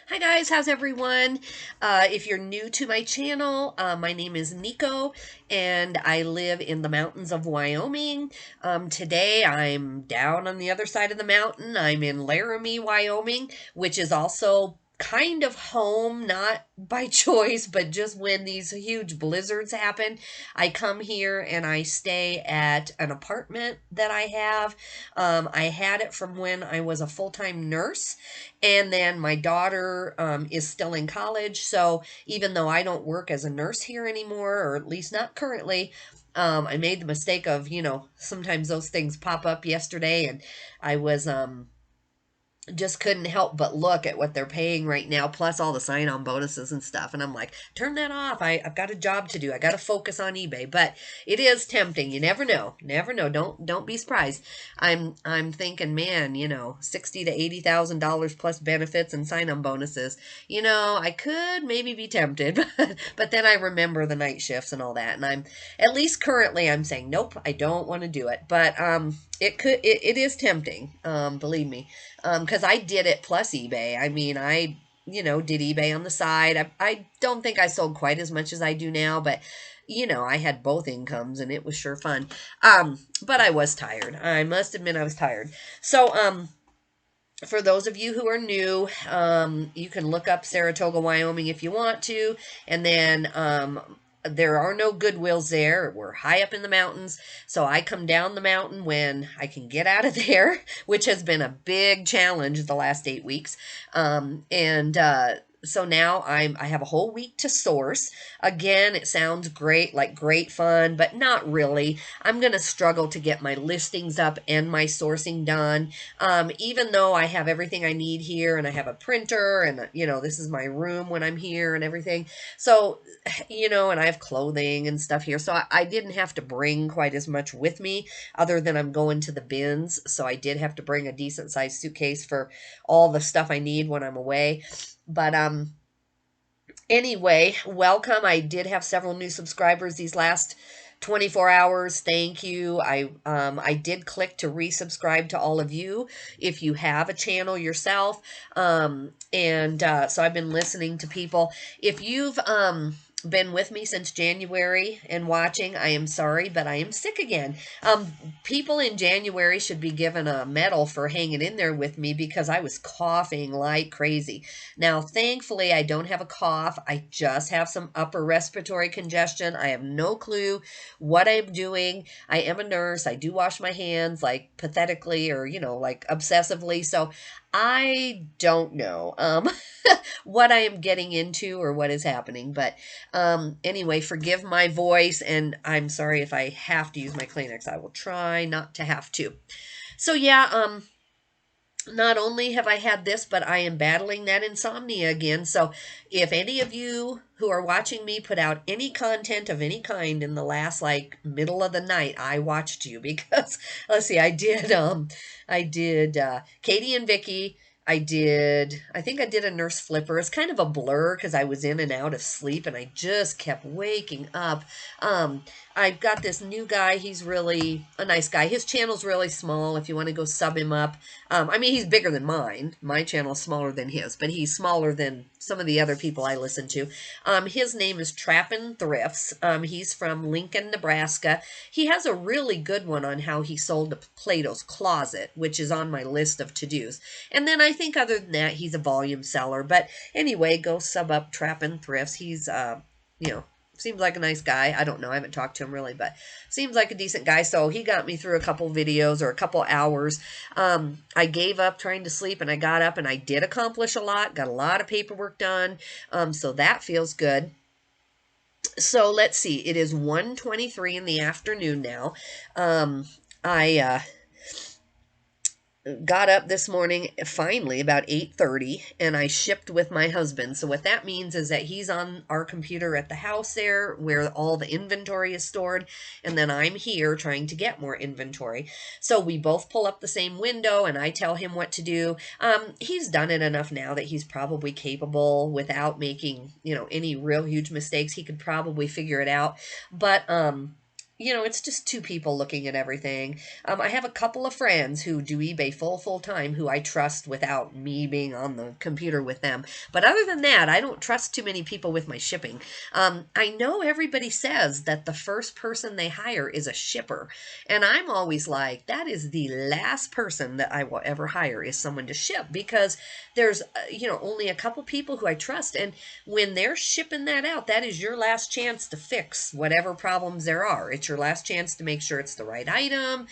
Hi guys, how's everyone? If you're new to my channel, my name is Nico and I live in the mountains of Wyoming. Today I'm down on the other side of the mountain. I'm in Laramie, Wyoming, which is also kind of home, not by choice, but just when these huge blizzards happen, I come here and I stay at an apartment that I have. I had it from when I was a full-time nurse, and then my daughter is still in college. So even though I don't work as a nurse here anymore, or at least not currently, I made the mistake of, sometimes those things pop up yesterday, and I was just couldn't help but look at what they're paying right now, plus all the sign-on bonuses and stuff. And I'm like, turn that off. I've got a job to do. I got to focus on eBay. But it is tempting. You never know. Never know. Don't be surprised. I'm thinking, man, $60 to $80,000 plus benefits and sign-on bonuses. I could maybe be tempted, but then I remember the night shifts and all that, and I'm at least currently I'm saying nope. I don't want to do it. But it is tempting. Believe me. Because I did it plus eBay. I mean, I did eBay on the side. I don't think I sold quite as much as I do now, but I had both incomes and it was sure fun. But I was tired. I must admit I was tired. So, for those of you who are new, you can look up Saratoga, Wyoming if you want to, and then there are no Goodwills there. We're high up in the mountains, so I come down the mountain when I can get out of there, which has been a big challenge the last 8 weeks. And so now I have a whole week to source. Again, it sounds great, like great fun, but not really. I'm going to struggle to get my listings up and my sourcing done. Even though I have everything I need here and I have a printer and, this is my room when I'm here and everything. So, and I have clothing and stuff here. So I didn't have to bring quite as much with me other than I'm going to the bins. So I did have to bring a decent sized suitcase for all the stuff I need when I'm away. But anyway, welcome. I did have several new subscribers these last 24 hours. Thank you. I did click to resubscribe to all of you if you have a channel yourself. So I've been listening to people. If you've been with me since January and watching, I am sorry, but I am sick again. People in January should be given a medal for hanging in there with me because I was coughing like crazy. Now, thankfully, I don't have a cough. I just have some upper respiratory congestion. I have no clue what I'm doing. I am a nurse. I do wash my hands like pathetically or, like obsessively. So I don't know what I am getting into or what is happening. But anyway, forgive my voice, and I'm sorry if I have to use my Kleenex. I will try not to have to. So yeah, not only have I had this, but I am battling that insomnia again. So if any of you who are watching me put out any content of any kind in the last middle of the night, I watched you because let's see, I did Katie and Vicky. I think I did a nurse flipper. It's kind of a blur because I was in and out of sleep and I just kept waking up. I've got this new guy. He's really a nice guy. His channel's really small if you want to go sub him up. I mean, he's bigger than mine. My channel's smaller than his, but he's smaller than some of the other people I listen to. His name is Trappin' Thrifts. He's from Lincoln, Nebraska. He has a really good one on how he sold to Plato's Closet, which is on my list of to-dos. And then I think other than that, he's a volume seller. But anyway, go sub up Trappin' Thrifts. He's, seems like a nice guy. I don't know. I haven't talked to him really, but seems like a decent guy. So he got me through a couple videos or a couple hours. I gave up trying to sleep and I got up and I did accomplish a lot. Got a lot of paperwork done. So that feels good. So let's see. It is 1:23 in the afternoon now. I got up this morning finally about 8:30 and I shipped with my husband. So what that means is that he's on our computer at the house there where all the inventory is stored, and then I'm here trying to get more inventory. So we both pull up the same window and I tell him what to do. He's done it enough now that he's probably capable without making, any real huge mistakes. He could probably figure it out. But it's just two people looking at everything. I have a couple of friends who do eBay full time who I trust without me being on the computer with them. But other than that, I don't trust too many people with my shipping. I know everybody says that the first person they hire is a shipper. And I'm always like, that is the last person that I will ever hire is someone to ship, because there's, only a couple people who I trust. And when they're shipping that out, that is your last chance to fix whatever problems there are. It's your last chance to make sure it's the right item.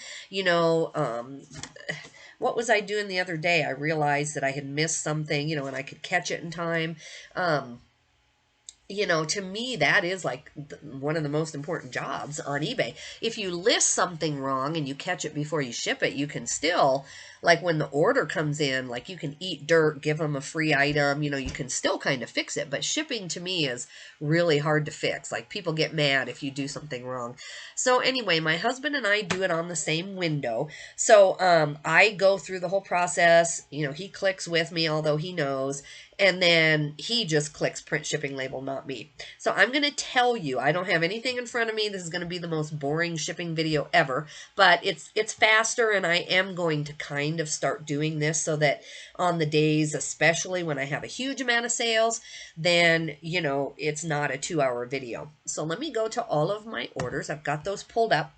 What was I doing the other day? I realized that I had missed something, and I could catch it in time. To me, that is like one of the most important jobs on eBay. If you list something wrong and you catch it before you ship it, you can still, like when the order comes in, like you can eat dirt, give them a free item, you can still kind of fix it. But shipping to me is really hard to fix. Like people get mad if you do something wrong. So anyway, my husband and I do it on the same window. So I go through the whole process. He clicks with me, although he knows. And then he just clicks print shipping label, not me. So I'm going to tell you, I don't have anything in front of me. This is going to be the most boring shipping video ever, but it's faster, and I am going to kind of start doing this so that on the days, especially when I have a huge amount of sales, then, it's not a 2-hour video. So let me go to all of my orders. I've got those pulled up.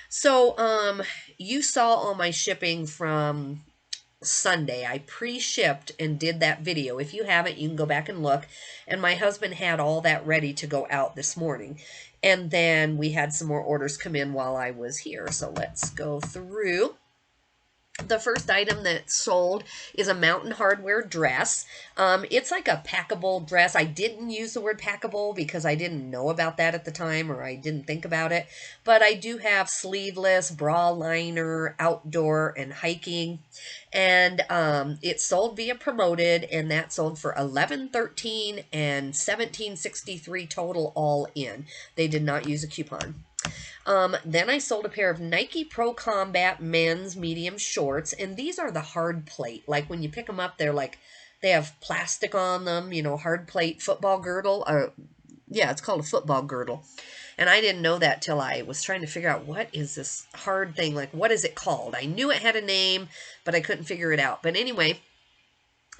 So you saw all my shipping from Sunday. I pre-shipped and did that video. If you haven't, you can go back and look. And my husband had all that ready to go out this morning. And then we had some more orders come in while I was here. So let's go through. The first item that sold is a Mountain Hardwear dress. It's like a packable dress. I didn't use the word packable because I didn't know about that at the time, or I didn't think about it. But I do have sleeveless, bra liner, outdoor, and hiking. And it sold via promoted, and that sold for $11.13 and $17.63 total all in. They did not use a coupon. Then I sold a pair of Nike Pro Combat men's medium shorts, and these are the hard plate. Like when you pick them up, they're like, they have plastic on them, hard plate football girdle. Yeah, it's called a football girdle. And I didn't know that till I was trying to figure out, what is this hard thing? Like, what is it called? I knew it had a name, but I couldn't figure it out. But anyway,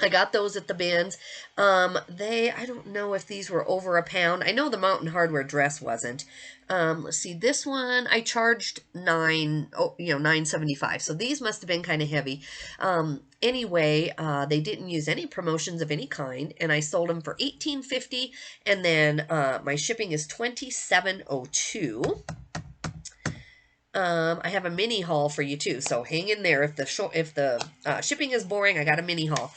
I got those at the bins. I don't know if these were over a pound. I know the Mountain Hardwear dress wasn't. Let's see, this one I charged $9.75. So these must have been kind of heavy. Anyway, they didn't use any promotions of any kind, and I sold them for $18.50, and then my shipping is $27.02. I have a mini haul for you too, so hang in there. If the shipping is boring, I got a mini haul.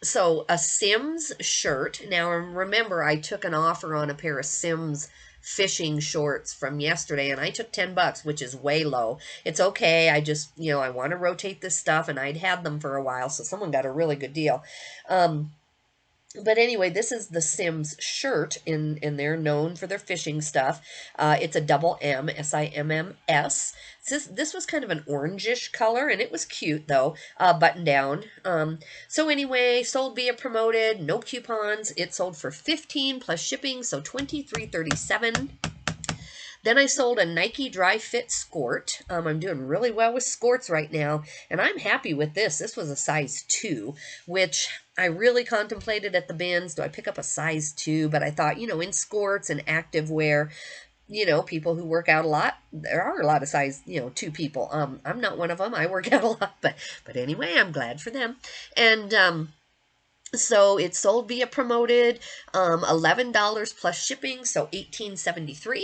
So a Sims shirt. Now remember, I took an offer on a pair of Sims fishing shorts from yesterday, and I took $10, which is way low. It's okay. I just, I want to rotate this stuff, and I'd had them for a while, so someone got a really good deal. But anyway, this is the Sims shirt, and they're known for their fishing stuff. It's a double M, S-I-M-M-S. This was kind of an orangish color, and it was cute, though, button down. So anyway, sold via promoted, no coupons. It sold for $15 plus shipping, so $23.37. Then I sold a Nike Dry Fit Skort. I'm doing really well with skorts right now, and I'm happy with this. This was a size 2, which I really contemplated at the bins. Do I pick up a size 2? But I thought, in skorts and active wear, people who work out a lot, there are a lot of size, 2 people. I'm not one of them. I work out a lot, but anyway, I'm glad for them. And so it sold via promoted, $11 plus shipping, so $18.73.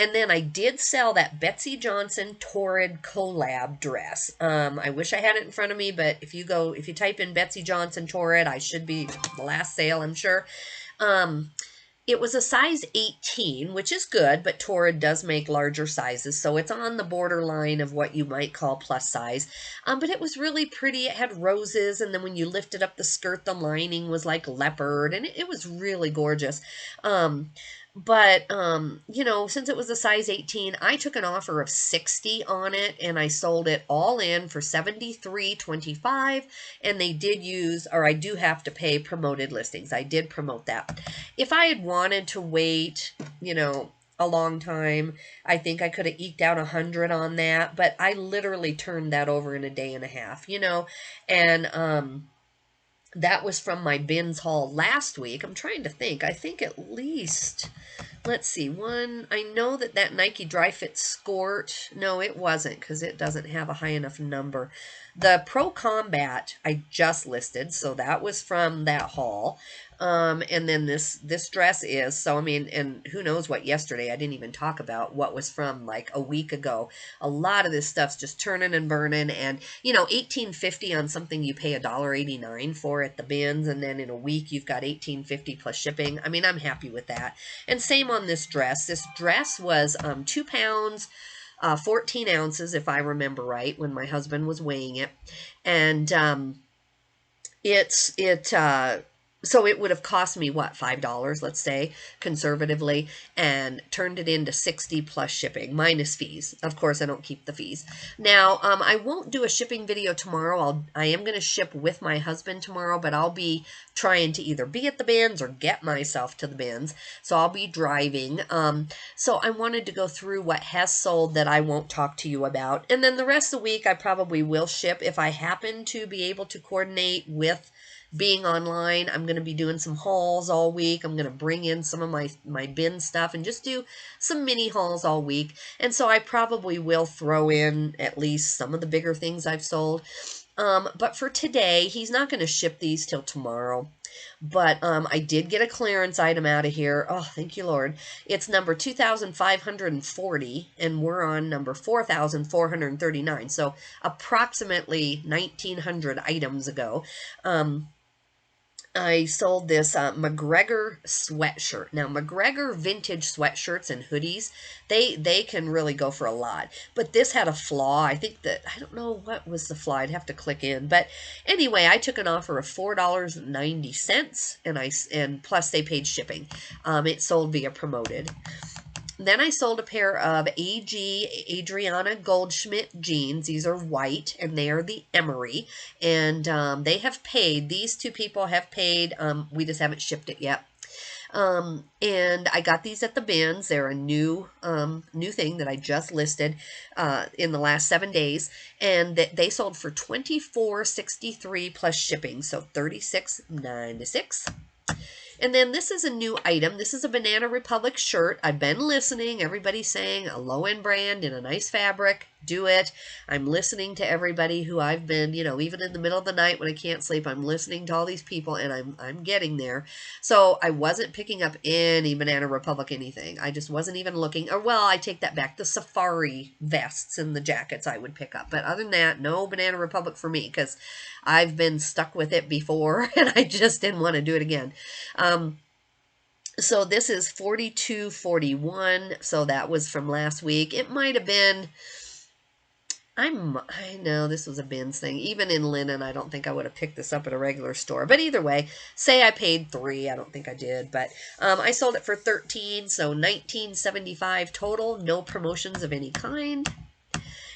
And then I did sell that Betsy Johnson Torrid collab dress. I wish I had it in front of me, but if you type in Betsy Johnson Torrid, I should be the last sale, I'm sure. It was a size 18, which is good, but Torrid does make larger sizes, so it's on the borderline of what you might call plus size. But it was really pretty. It had roses, and then when you lifted up the skirt, the lining was like leopard, and it was really gorgeous. But, since it was a size 18, I took an offer of 60 on it, and I sold it all in for $73.25, and they did use, or I do have to pay promoted listings. I did promote that. If I had wanted to wait, a long time. I think I could have eked out 100 on that, but I literally turned that over in a day and a half, and that was from my bins haul last week. I'm trying to think. I think at least, let's see, I know that Nike Dry Fit Skort, no, it wasn't, because it doesn't have a high enough number. The Pro Combat I just listed, so that was from that haul. And then this dress is, so I mean, and who knows what yesterday, I didn't even talk about what was from like a week ago. A lot of this stuff's just turning and burning, and $18.50 on something you pay $1.89 for at the bins, and then in a week you've got $18.50 plus shipping. I mean, I'm happy with that. And same on this dress. This dress was 2 pounds, 14 ounces, if I remember right, when my husband was weighing it. And so it would have cost me, what, $5, let's say, conservatively, and turned it into 60 plus shipping, minus fees. Of course, I don't keep the fees. Now, I won't do a shipping video tomorrow. I am going to ship with my husband tomorrow, but I'll be trying to either be at the bins or get myself to the bins. So I'll be driving. So I wanted to go through what has sold that I won't talk to you about. And then the rest of the week, I probably will ship if I happen to be able to coordinate with being online. I'm going to be doing some hauls all week. I'm going to bring in some of my bin stuff and just do some mini hauls all week. And so I probably will throw in at least some of the bigger things I've sold. But for today, he's not going to ship these till tomorrow. But I did get a clearance item out of here. Oh, thank you, Lord. It's number 2,540, and we're on number 4,439. So approximately 1,900 items ago. I sold this McGregor sweatshirt. Now, McGregor vintage sweatshirts and hoodies, they can really go for a lot. But this had a flaw. I don't know what was the flaw. I'd have to click in. But anyway, I took an offer of $4.90, and plus they paid shipping. It sold via Promoted. Then I sold a pair of Adriana Goldschmidt jeans. These are white, and they are the Emery. And they have paid. These two people have paid. We just haven't shipped it yet. And I got these at the bins. They're a new thing that I just listed in the last 7 days. And they sold for $24.63 plus shipping, so $36.96. And then this is a new item. This is a Banana Republic shirt. I've been listening. Everybody's saying a low-end brand in a nice fabric. Do it. I'm listening to everybody who I've been, even in the middle of the night when I can't sleep, I'm listening to all these people, and I'm getting there. So I wasn't picking up any Banana Republic anything. I just wasn't even looking. Or, well, I take that back. The safari vests and the jackets I would pick up. But other than that, no Banana Republic for me, because I've been stuck with it before, and I just didn't want to do it again. So this is 42.41. So that was from last week. It might have been, I know this was a bins thing. Even in linen, I don't think I would have picked this up at a regular store. But either way, say I paid $3. I don't think I did. But I sold it for $13, so $19.75 total. No promotions of any kind.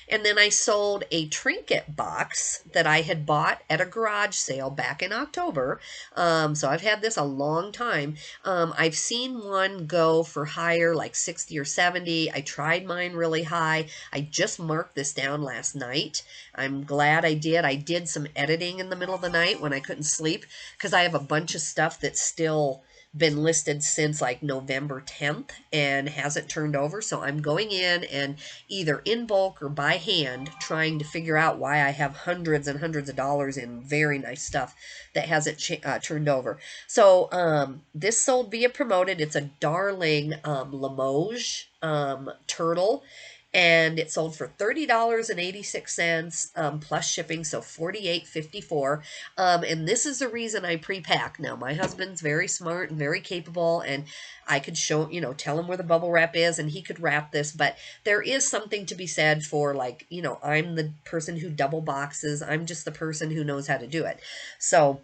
And then I sold a trinket box that I had bought at a garage sale back in October. So I've had this a long time. I've seen one go for higher, like 60 or 70. I tried mine really high. I just marked this down last night. I'm glad I did. I did some editing in the middle of the night when I couldn't sleep, because I have a bunch of stuff that's still been listed since like November 10th and hasn't turned over. So I'm going in and either in bulk or by hand trying to figure out why I have hundreds and hundreds of dollars in very nice stuff that hasn't turned over. So this sold via Promoted. It's a darling Limoges turtle. And it sold for $30.86 plus shipping, so $48.54. And this is the reason I pre-pack. Now, my husband's very smart and very capable, and I could show, tell him where the bubble wrap is, and he could wrap this. But there is something to be said for, like, I'm the person who double boxes. I'm just the person who knows how to do it. So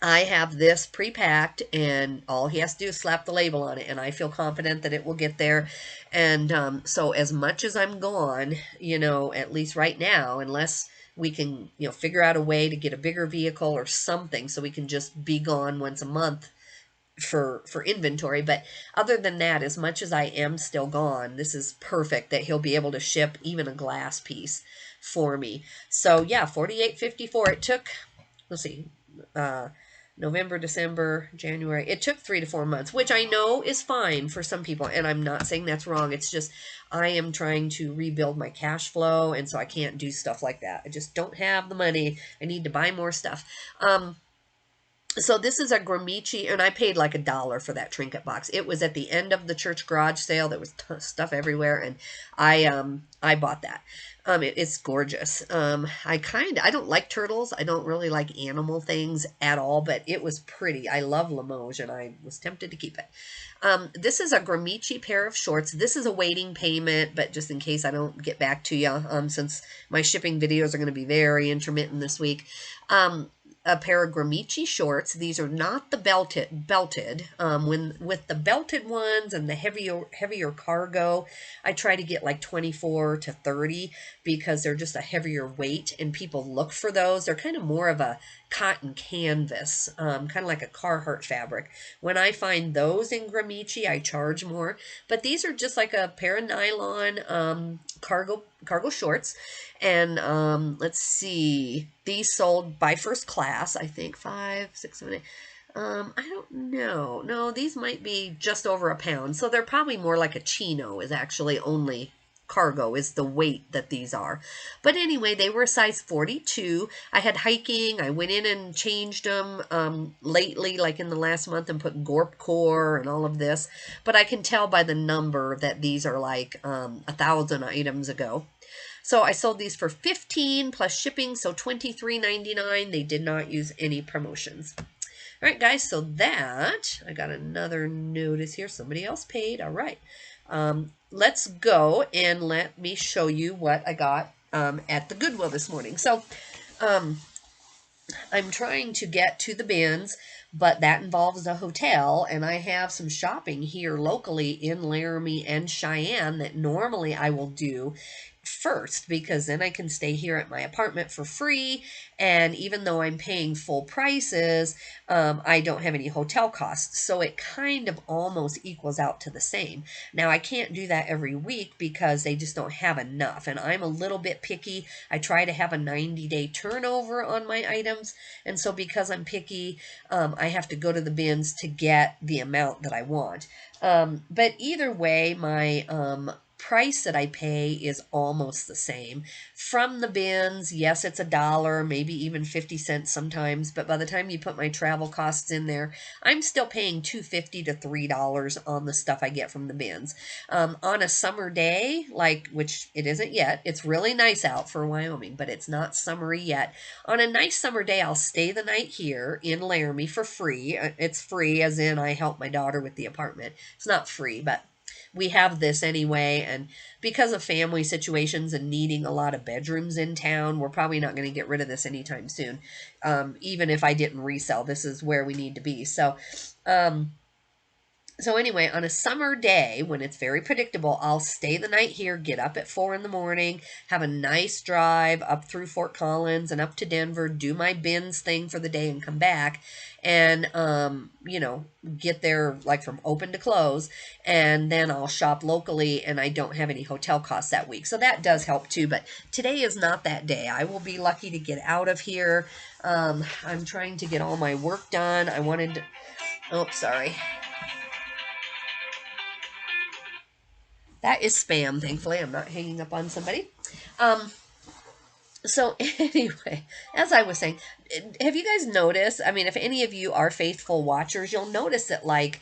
I have this pre-packed, and all he has to do is slap the label on it, and I feel confident that it will get there. And so as much as I'm gone, at least right now, unless we can, figure out a way to get a bigger vehicle or something so we can just be gone once a month, for inventory. But other than that, as much as I am still gone, this is perfect that he'll be able to ship even a glass piece for me. So yeah, 48.54. It took, let's see, uh November, December, January. It took 3 to 4 months, which I know is fine for some people, and I'm not saying that's wrong. It's just I am trying to rebuild my cash flow, and so I can't do stuff like that. I just don't have the money. I need to buy more stuff. So this is a Gramici, and I paid like $1 for that trinket box. It was at the end of the church garage sale. There was stuff everywhere, and I bought that. It's gorgeous. I don't like turtles. I don't really like animal things at all, but it was pretty. I love Limoges, and I was tempted to keep it. This is a Gramici pair of shorts. This is a waiting payment, but just in case I don't get back to you, since my shipping videos are going to be very intermittent this week. A pair of Gramici shorts. These are not the belted. When with the belted ones and the heavier cargo, I try to get like 24 to 30 because they're just a heavier weight, and people look for those. They're kind of more of a cotton canvas, kind of like a Carhartt fabric. When I find those in Gramici, I charge more. But these are just like a pair of nylon cargo shorts. And let's see, these sold by first class, I think 5, 6, 7, 8. I don't know. No, these might be just over a pound. So they're probably more like a chino is actually only cargo is the weight that these are. But anyway, they were a size 42. I had hiking. I went in and changed them lately, like in the last month, and put Gorp Core and all of this. But I can tell by the number that these are like 1,000 items ago. So I sold these for $15 plus shipping, so $23.99. They did not use any promotions. All right, guys, so that, I got another notice here. Somebody else paid. All right. Let's go and let me show you what I got at the Goodwill this morning. So I'm trying to get to the bins, but that involves a hotel, and I have some shopping here locally in Laramie and Cheyenne that normally I will do first, because then I can stay here at my apartment for free, and even though I'm paying full prices, I don't have any hotel costs, so it kind of almost equals out to the same. Now, I can't do that every week because they just don't have enough, and I'm a little bit picky. I try to have a 90-day turnover on my items, and so because I'm picky, I have to go to the bins to get the amount that I want. But either way, my price that I pay is almost the same. From the bins, yes, it's $1, maybe even 50 cents sometimes, but by the time you put my travel costs in there, I'm still paying $2.50 to $3 on the stuff I get from the bins. On a summer day, like, which it isn't yet, it's really nice out for Wyoming, but it's not summery yet. On a nice summer day, I'll stay the night here in Laramie for free. It's free as in I help my daughter with the apartment. It's not free, but we have this anyway, and because of family situations and needing a lot of bedrooms in town, we're probably not going to get rid of this anytime soon. Even if I didn't resell, this is where we need to be. So anyway, on a summer day when it's very predictable, I'll stay the night here, get up at 4 in the morning, have a nice drive up through Fort Collins and up to Denver, do my bins thing for the day and come back, and get there like from open to close, and then I'll shop locally, and I don't have any hotel costs that week. So that does help too, but today is not that day. I will be lucky to get out of here. I'm trying to get all my work done. I wanted to, oh, sorry. That is spam, thankfully. I'm not hanging up on somebody. So anyway, as I was saying, have you guys noticed, I mean, if any of you are faithful watchers, you'll notice that, like,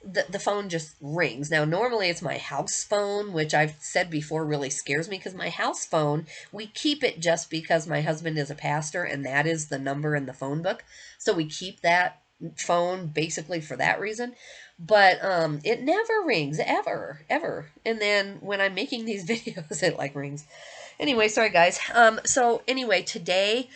the phone just rings. Now, normally it's my house phone, which I've said before really scares me, because my house phone, we keep it just because my husband is a pastor, and that is the number in the phone book. So we keep that phone basically for that reason. But it never rings, ever. And then when I'm making these videos, it like rings. Anyway, sorry guys. So anyway, today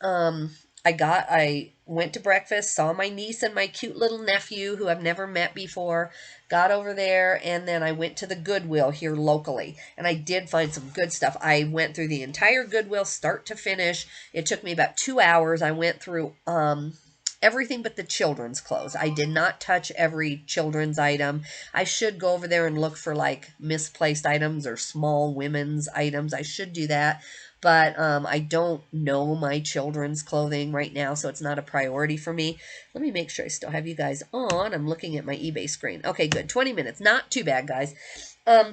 I went to breakfast, saw my niece and my cute little nephew who I've never met before, got over there, and then I went to the Goodwill here locally, and I did find some good stuff. I went through the entire Goodwill start to finish. It took me about 2 hours. I went through everything but the children's clothes. I did not touch every children's item. I should go over there and look for like misplaced items or small women's items. I should do that. But I don't know my children's clothing right now, so it's not a priority for me. Let me make sure I still have you guys on. I'm looking at my eBay screen. Okay, good. 20 minutes. Not too bad, guys.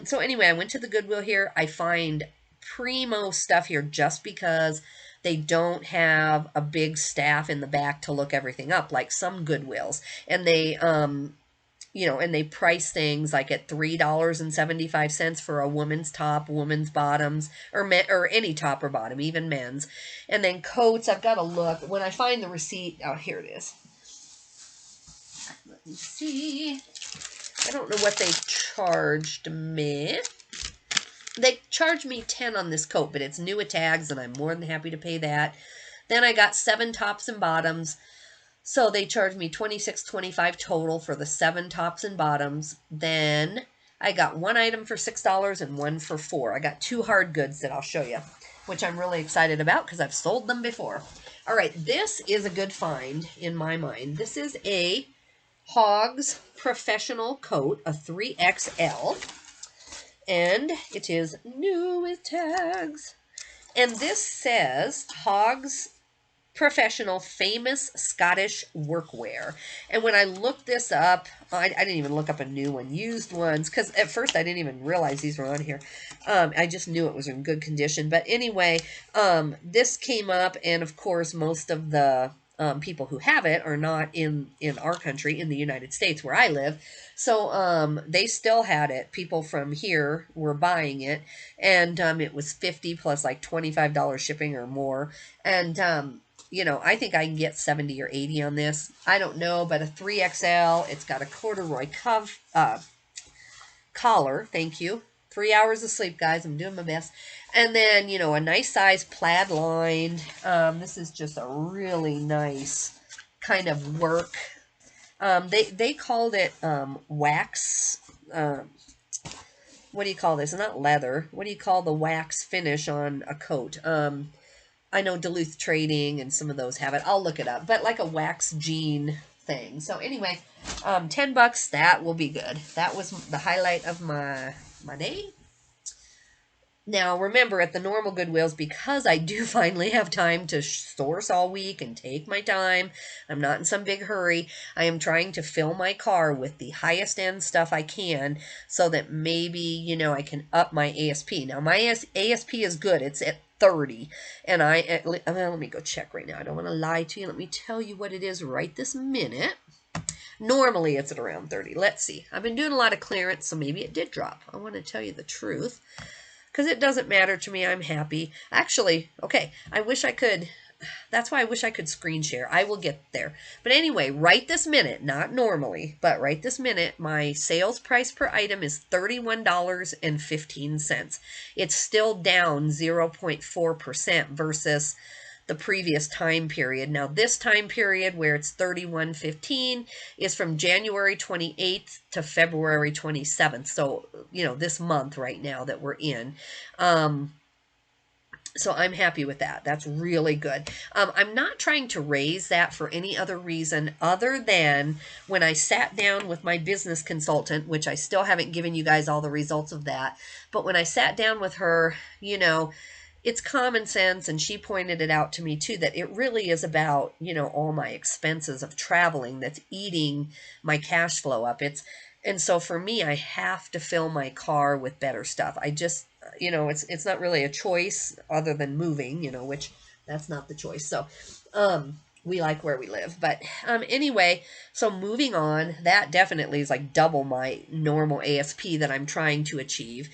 So anyway, I went to the Goodwill here. I find primo stuff here just because they don't have a big staff in the back to look everything up like some Goodwills. And they, and they price things like at $3.75 for a woman's top, woman's bottoms, or any top or bottom, even men's. And then coats, I've got to look. When I find the receipt, oh, here it is. Let me see. I don't know what they charged me. They charged me $10 on this coat, but it's new with tags, and I'm more than happy to pay that. Then I got 7 tops and bottoms, so they charged me $26.25 total for the 7 tops and bottoms. Then I got 1 item for $6 and 1 for $4. I got 2 hard goods that I'll show you, which I'm really excited about because I've sold them before. All right, this is a good find in my mind. This is a Hogs Professional Coat, a 3XL. And it is new with tags. And this says Hogs Professional Famous Scottish Workwear. And when I looked this up, I didn't even look up a new one, used ones, because at first I didn't even realize these were on here. I just knew it was in good condition. But anyway, this came up, and of course, most of the people who have it are not in our country, in the United States where I live. So they still had it. People from here were buying it, and it was $50 plus like $25 shipping or more. And I think I can get 70 or 80 on this. I don't know, but a 3XL. It's got a corduroy collar. Thank you. 3 hours of sleep, guys. I'm doing my best. And then, a nice size plaid lined. This is just a really nice kind of work. They called it wax. What do you call this? Not leather. What do you call the wax finish on a coat? I know Duluth Trading and some of those have it. I'll look it up. But like a wax jean thing. So anyway, $10. That will be good. That was the highlight of my day. Now, remember, at the normal Goodwills, because I do finally have time to source all week and take my time, I'm not in some big hurry, I am trying to fill my car with the highest end stuff I can so that maybe, I can up my ASP. Now, my ASP is good. It's at 30. And let me go check right now. I don't want to lie to you. Let me tell you what it is right this minute. Normally, it's at around 30. Let's see. I've been doing a lot of clearance, so maybe it did drop. I want to tell you the truth. Because it doesn't matter to me. I'm happy. Actually, okay, I wish I could. That's why I wish I could screen share. I will get there. But anyway, right this minute, not normally, but right this minute, my sales price per item is $31.15. It's still down 0.4% versus the previous time period. Now, this time period where it's $31.15 is from January 28th to February 27th. So, this month right now that we're in. So I'm happy with that. That's really good. I'm not trying to raise that for any other reason other than when I sat down with my business consultant, which I still haven't given you guys all the results of that. But when I sat down with her, it's common sense, and she pointed it out to me too, that it really is about, all my expenses of traveling that's eating my cash flow up. And so for me, I have to fill my car with better stuff. I just, it's not really a choice other than moving, which that's not the choice. So, we like where we live. But anyway, so moving on, that definitely is like double my normal ASP that I'm trying to achieve.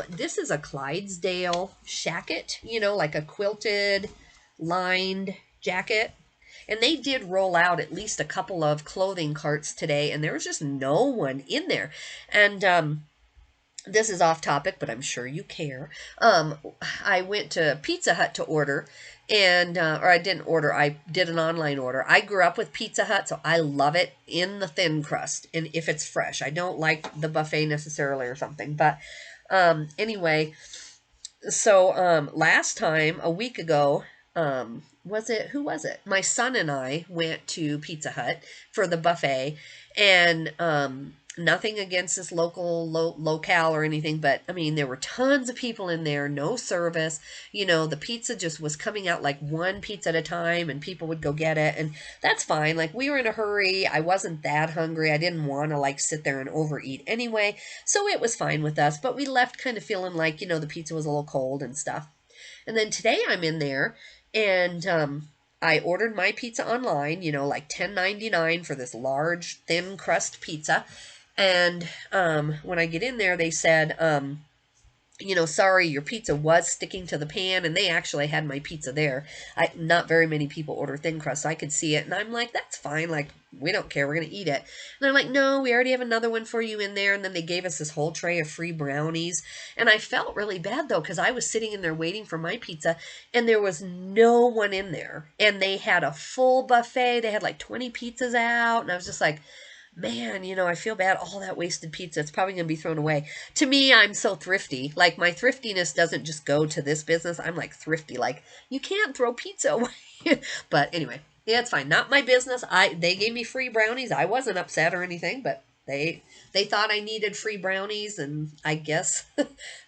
This is a Clydesdale shacket, like a quilted lined jacket. And they did roll out at least a couple of clothing carts today, and there was just no one in there. And this is off topic, but I'm sure you care. I went to Pizza Hut to order, and or I didn't order. I did an online order. I grew up with Pizza Hut, so I love it in the thin crust, and if it's fresh. I don't like the buffet necessarily or something. But anyway, so last time, a week ago, who was it? My son and I went to Pizza Hut for the buffet, and nothing against this locale or anything, but I mean, there were tons of people in there, no service. The pizza just was coming out like one pizza at a time, and people would go get it, and that's fine. Like, we were in a hurry. I wasn't that hungry. I didn't want to like sit there and overeat anyway, so it was fine with us. But we left kind of feeling like, the pizza was a little cold and stuff. And then today I'm in there, and I ordered my pizza online, like $10.99 for this large thin crust pizza. And when I get in there, they said, sorry, your pizza was sticking to the pan, and they actually had my pizza there. Not very many people order thin crust, so I could see it, and I'm like, that's fine, like, we don't care, we're going to eat it. And they're like, no, we already have another one for you in there, and then they gave us this whole tray of free brownies, and I felt really bad, though, because I was sitting in there waiting for my pizza, and there was no one in there, and they had a full buffet, they had like 20 pizzas out, and I was just like, man, I feel bad. All that wasted pizza, it's probably going to be thrown away. To me, I'm so thrifty. Like, my thriftiness doesn't just go to this business. I'm like thrifty. Like, you can't throw pizza away. But anyway, yeah, it's fine. Not my business. They gave me free brownies. I wasn't upset or anything, but they thought I needed free brownies, and I guess,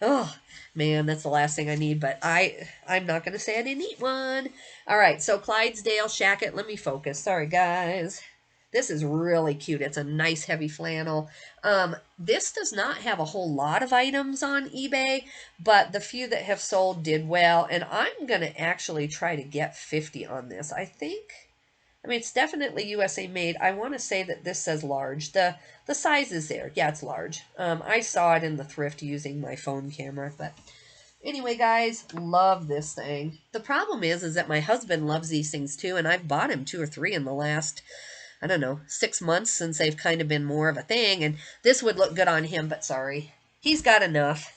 oh man, that's the last thing I need. But I'm not going to say I didn't eat one. All right, so Clydesdale Shacket. Let me focus. Sorry, guys. This is really cute. It's a nice heavy flannel. This does not have a whole lot of items on eBay, but the few that have sold did well, and I'm going to actually try to get 50 on this. I mean, it's definitely USA made. I want to say that this says large. The size is there. Yeah, it's large. I saw it in the thrift using my phone camera, but anyway, guys, love this thing. The problem is that my husband loves these things too, and I've bought him 2 or 3 in the last, I don't know, 6 months since they've kind of been more of a thing, and this would look good on him, but sorry. He's got enough.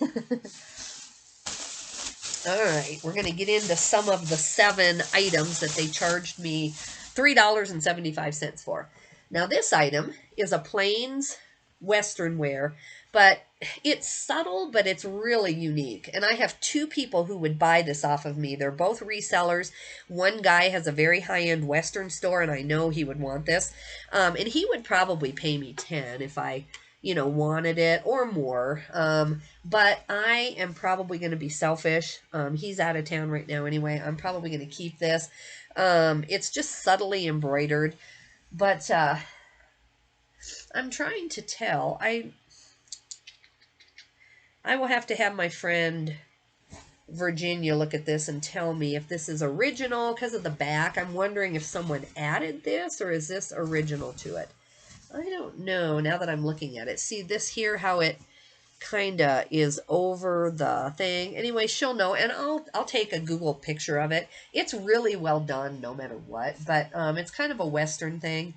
All right, we're going to get into some of the 7 items that they charged me $3.75 for. Now, this item is a Plains Western wear, but it's subtle, but it's really unique. And I have 2 people who would buy this off of me. They're both resellers. One guy has a very high-end Western store, and I know he would want this. And he would probably pay me 10 if I, wanted it or more. But I am probably going to be selfish. He's out of town right now anyway. I'm probably going to keep this. It's just subtly embroidered, but I'm trying to tell. I will have to have my friend Virginia look at this and tell me if this is original because of the back. I'm wondering if someone added this, or is this original to it? I don't know now that I'm looking at it. See this here, how it kind of is over the thing. Anyway, she'll know, and I'll take a Google picture of it. It's really well done no matter what, but it's kind of a Western thing.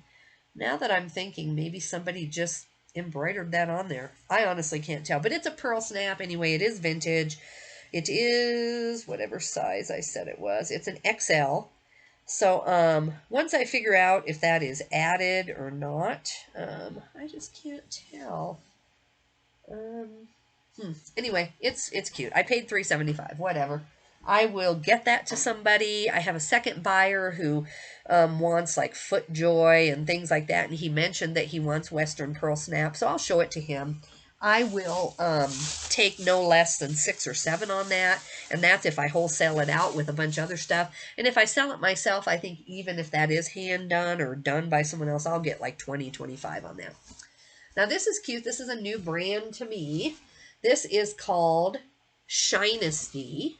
Now that I'm thinking, maybe somebody just embroidered that on there. I honestly can't tell, but it's a pearl snap anyway. It is vintage. It is whatever size I said it was. It's an XL. So once I figure out if that is added or not, I just can't tell. Anyway, it's cute. I paid $3.75. Whatever. I will get that to somebody. I have a second buyer who wants like FootJoy and things like that, and he mentioned that he wants Western Pearl Snap, so I'll show it to him. I will take no less than 6 or 7 on that, and that's if I wholesale it out with a bunch of other stuff. And if I sell it myself, I think even if that is hand done or done by someone else, I'll get like 20, 25 on that. Now this is cute. This is a new brand to me. This is called Shinesty.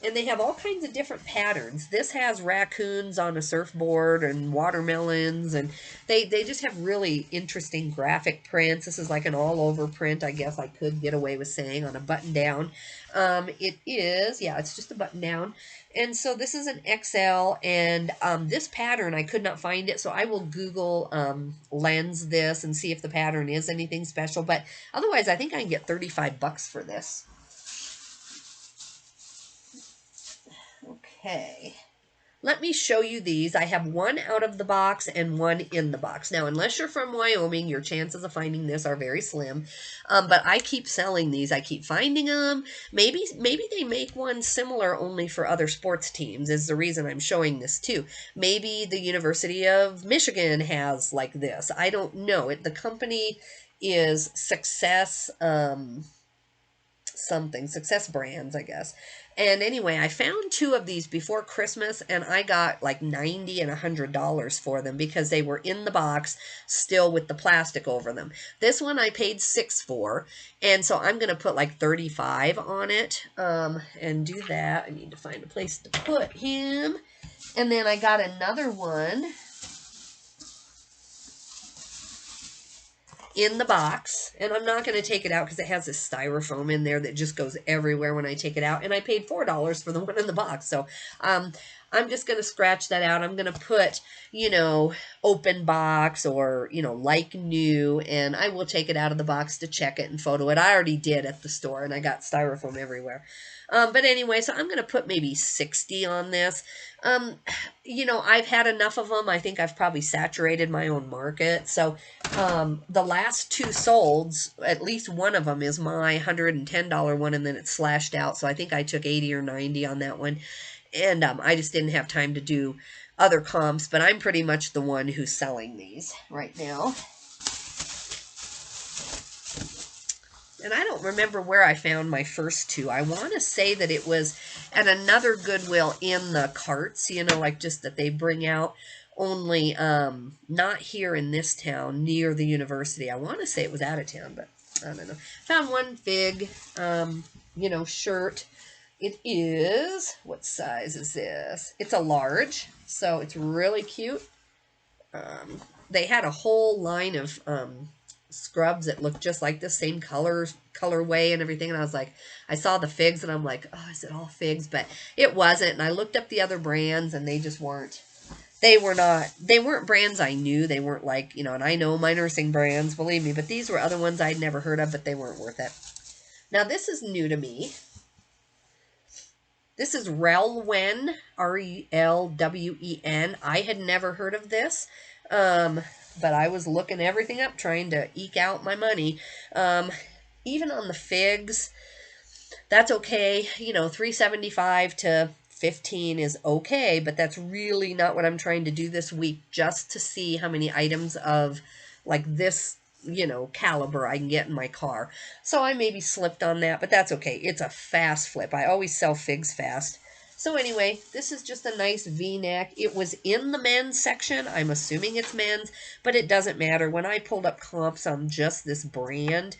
And they have all kinds of different patterns. This has raccoons on a surfboard and watermelons, and they just have really interesting graphic prints. This is like an all-over print, I guess I could get away with saying, on a button-down. It is, yeah, it's just a button-down. And so this is an XL, and this pattern, I could not find it, so I will Google lens this and see if the pattern is anything special. But otherwise, I think I can get $35 for this. Okay, let me show you these. I have one out of the box and one in the box. Now, unless you're from Wyoming, your chances of finding this are very slim. But I keep selling these. I keep finding them. Maybe they make one similar only for other sports teams is the reason I'm showing this too. Maybe the University of Michigan has like this. I don't know. The company is Success Success Brands, I guess. And anyway, I found two of these before Christmas and I got like $90 and $100 for them because they were in the box still with the plastic over them. This one I paid $6 for, and so I'm going to put like $35 on it and do that. I need to find a place to put him. And then I got another one in the box, and I'm not going to take it out because it has this styrofoam in there that just goes everywhere when I take it out, and I paid $4 for the one in the box. So I'm just going to scratch that out. I'm going to put, you know, open box or, you know, like new, and I will take it out of the box to check it and photo it. I already did at the store, and I got styrofoam everywhere. But anyway, so I'm going to put maybe 60 on this. You know, I've had enough of them. I think I've probably saturated my own market. So the last two solds, at least one of them is my $110 one, and then it's slashed out. So I think I took 80 or 90 on that one. And I just didn't have time to do other comps, but I'm pretty much the one who's selling these right now. And I don't remember where I found my first two. I want to say that it was at another Goodwill in the carts, you know, like just that they bring out, only not here in this town near the university. I want to say it was out of town, but I don't know. Found one fig, you know, shirt. It is, what size is this? It's a large, so it's really cute. They had a whole line of scrubs that looked just like this, same colorway and everything, and I was like, I saw the figs and I'm like, oh, is it all figs? But it wasn't, and I looked up the other brands and they just weren't, they weren't brands I knew. They weren't like, you know, and I know my nursing brands, believe me, but these were other ones I'd never heard of, but they weren't worth it. Now this is new to me. This is Relwen, Relwen. I had never heard of this. But I was looking everything up, trying to eke out my money. Even on the figs, that's okay. You know, $3.75 to $15 is okay, but that's really not what I'm trying to do this week, just to see how many items of like this, you know, caliber I can get in my car. So I maybe slipped on that, but that's okay. It's a fast flip. I always sell figs fast. So anyway, this is just a nice V-neck. It was in the men's section. I'm assuming it's men's, but it doesn't matter. When I pulled up comps on just this brand,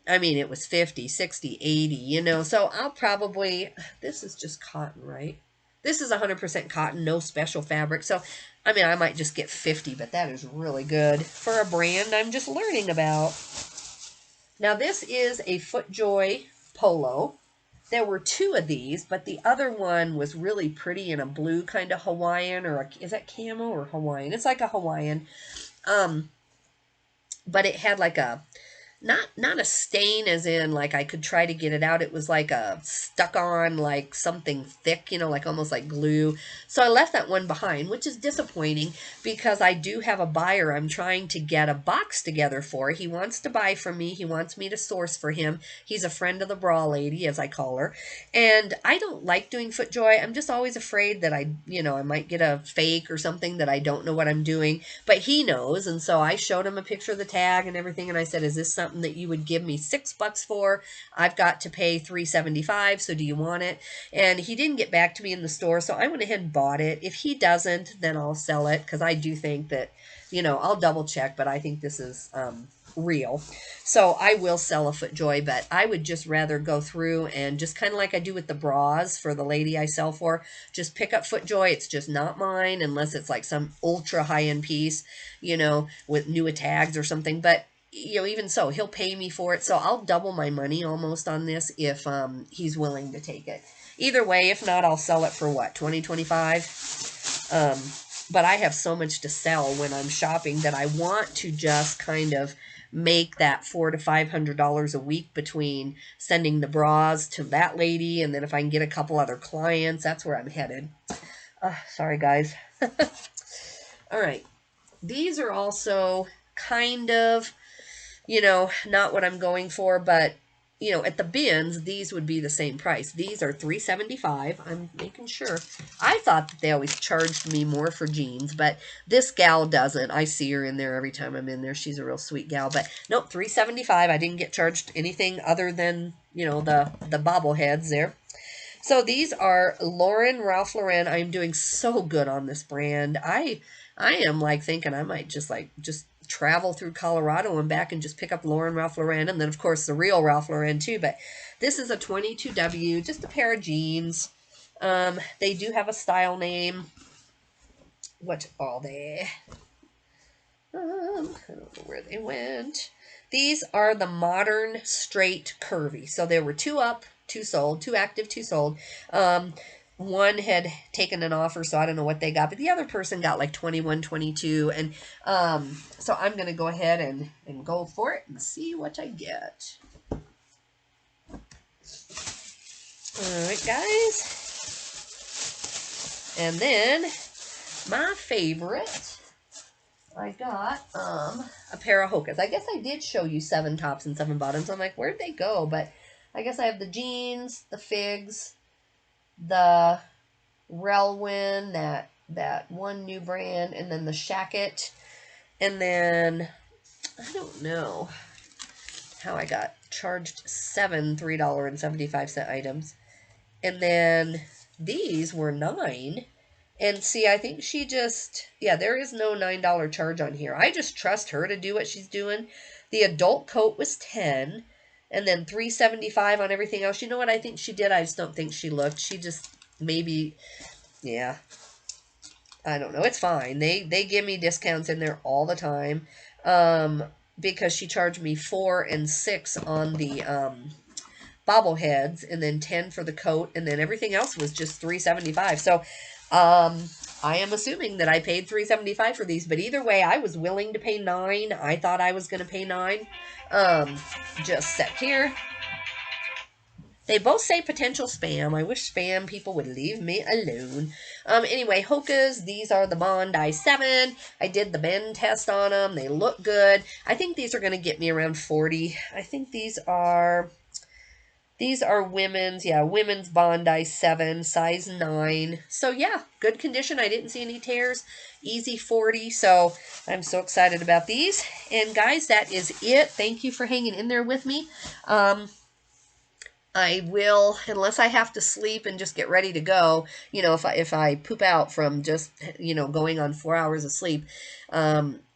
I mean, it was 50, 60, 80, you know. So I'll probably, this is just cotton, right? This is 100% cotton, no special fabric. So, I mean, I might just get 50, but that is really good for a brand I'm just learning about. Now, this is a FootJoy polo. There were two of these, but the other one was really pretty in a blue kind of Hawaiian, or is that camo or Hawaiian? It's like a Hawaiian. But it had like a, not a stain as in like I could try to get it out. It was like a stuck on like something thick, you know, like almost like glue. So I left that one behind, which is disappointing because I do have a buyer I'm trying to get a box together for. He wants to buy from me. He wants me to source for him. He's a friend of the bra lady, as I call her. And I don't like doing FootJoy. I'm just always afraid that I might get a fake or something that I don't know what I'm doing. But he knows, and so I showed him a picture of the tag and everything, and I said, is this something that you would give me $6 for? I've got to pay $3.75, so do you want it? And he didn't get back to me in the store, so I went ahead and bought it. If he doesn't, then I'll sell it, because I do think that, you know, I'll double check, but I think this is real. So I will sell a FootJoy, but I would just rather go through and just kind of like I do with the bras for the lady I sell for, just pick up FootJoy. It's just not mine unless it's like some ultra high-end piece, you know, with new tags or something. But you know, even so, he'll pay me for it. So I'll double my money almost on this if he's willing to take it. Either way, if not, I'll sell it for what, $20, $25? But I have so much to sell when I'm shopping that I want to just kind of make that $400 to $500 a week between sending the bras to that lady, and then if I can get a couple other clients, that's where I'm headed. Sorry, guys. All right. These are also kind of, not what I'm going for, but at the bins, these would be the same price. These are $3.75. I'm making sure. I thought that they always charged me more for jeans, but this gal doesn't. I see her in there every time I'm in there. She's a real sweet gal, but nope, $3.75. I didn't get charged anything other than, the bobbleheads there. So these are Ralph Lauren. I'm doing so good on this brand. I am like thinking I might just travel through Colorado and back and just pick up Ralph Lauren, and then of course the real Ralph Lauren too. But this is a 22W, just a pair of jeans. They do have a style name. What are they? I don't know where they went. These are the modern straight curvy. So there were 2 up, 2 sold, 2 active, 2 sold. One had taken an offer, so I don't know what they got, but the other person got like 21, 22. And so I'm going to go ahead and go for it and see what I get. All right, guys. And then my favorite, I got a pair of Hokas. I guess I did show you 7 tops and 7 bottoms. I'm like, where'd they go? But I guess I have the jeans, the figs, the Relwyn, that one new brand, and then the Shacket. And then I don't know how I got charged 7 $3.75 items. And then these were 9. And see, I think she just, yeah, there is no $9 charge on here. I just trust her to do what she's doing. The adult coat was 10, and then $3.75 on everything else. You know what I think she did? I just don't think she looked. She just maybe, yeah, I don't know. It's fine. They give me discounts in there all the time, because she charged me 4 and 6 on the bobbleheads, and then 10 for the coat, and then everything else was just $3.75. So I am assuming that I paid $3.75 for these, but either way, I was willing to pay $9. I thought I was going to pay $9. Just set here. They both say potential spam. I wish spam people would leave me alone. Anyway, Hokas, these are the Bondi 7. I did the bend test on them. They look good. I think these are going to get me around 40. I think these are women's, women's Bondi 7, size 9. So yeah, good condition. I didn't see any tears. Easy 40. So I'm so excited about these. And guys, that is it. Thank you for hanging in there with me. I will, unless I have to sleep and just get ready to go, if I poop out from just, going on 4 hours of sleep,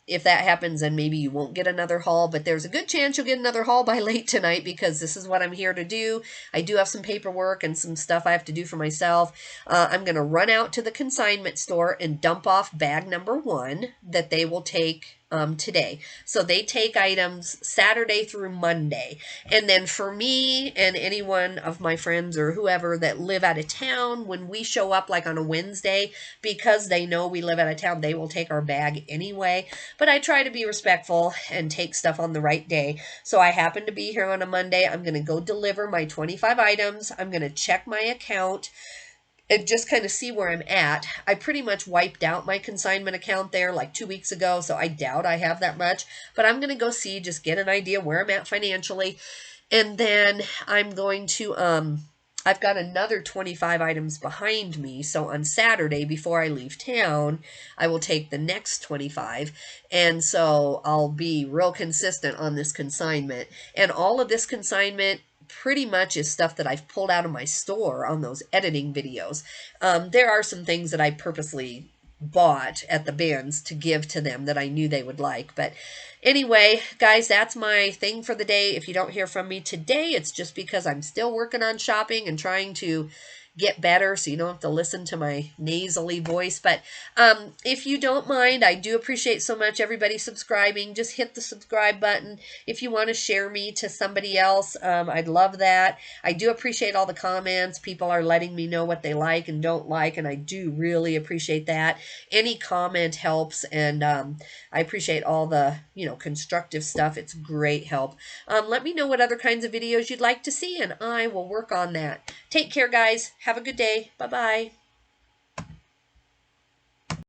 if that happens, then maybe you won't get another haul, but there's a good chance you'll get another haul by late tonight, because this is what I'm here to do. I do have some paperwork and some stuff I have to do for myself. I'm going to run out to the consignment store and dump off bag number 1 that they will take today. So they take items Saturday through Monday. And then for me and any one of my friends or whoever that live out of town, when we show up like on a Wednesday, because they know we live out of town, they will take our bag anyway. But I try to be respectful and take stuff on the right day. So I happen to be here on a Monday. I'm going to go deliver my 25 items. I'm going to check my account and just kind of see where I'm at. I pretty much wiped out my consignment account there like 2 weeks ago, so I doubt I have that much. But I'm going to go see, just get an idea where I'm at financially. And then I'm going to, I've got another 25 items behind me. So on Saturday, before I leave town, I will take the next 25. And so I'll be real consistent on this consignment. And all of this consignment pretty much is stuff that I've pulled out of my store on those editing videos. There are some things that I purposely bought at the bins to give to them that I knew they would like. But anyway, guys, that's my thing for the day. If you don't hear from me today, it's just because I'm still working on shopping and trying to get better, so you don't have to listen to my nasally voice. But if you don't mind, I do appreciate so much everybody subscribing. Just hit the subscribe button. If you want to share me to somebody else, I'd love that. I do appreciate all the comments. People are letting me know what they like and don't like, and I do really appreciate that. Any comment helps, and I appreciate all the constructive stuff. It's great help. Let me know what other kinds of videos you'd like to see, and I will work on that. Take care, guys. Have a good day. Bye-bye.